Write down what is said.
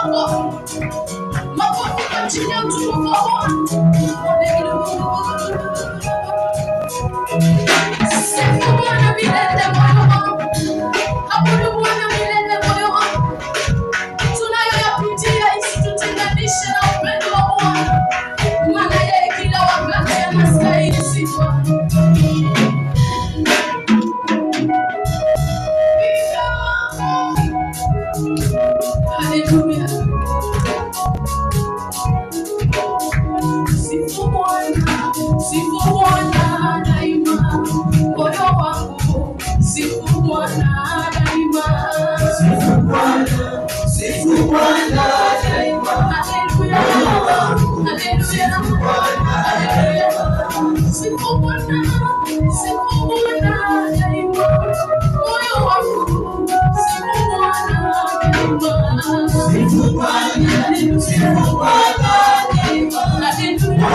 makofi. Makofi kwa ajili ya utukufu wa Bwana. Sifu Bwana milele moyo wangu. Abudu Bwana milele moyo wangu. Tunayoyapitia isitutenganishe na upendo wa Bwana. Maana yeye kila wakati anastahili sifa. Hallelujah. Sifu Bwana daima, moyo wangu. Sifu Bwana daima. Sifu Bwana daima. Hallelujah. Hallelujah. Hallelujah. Sifu Bwana daima, moyo wangu. Sifu Bwana daima. Sifu Bwana daima. Hallelujah.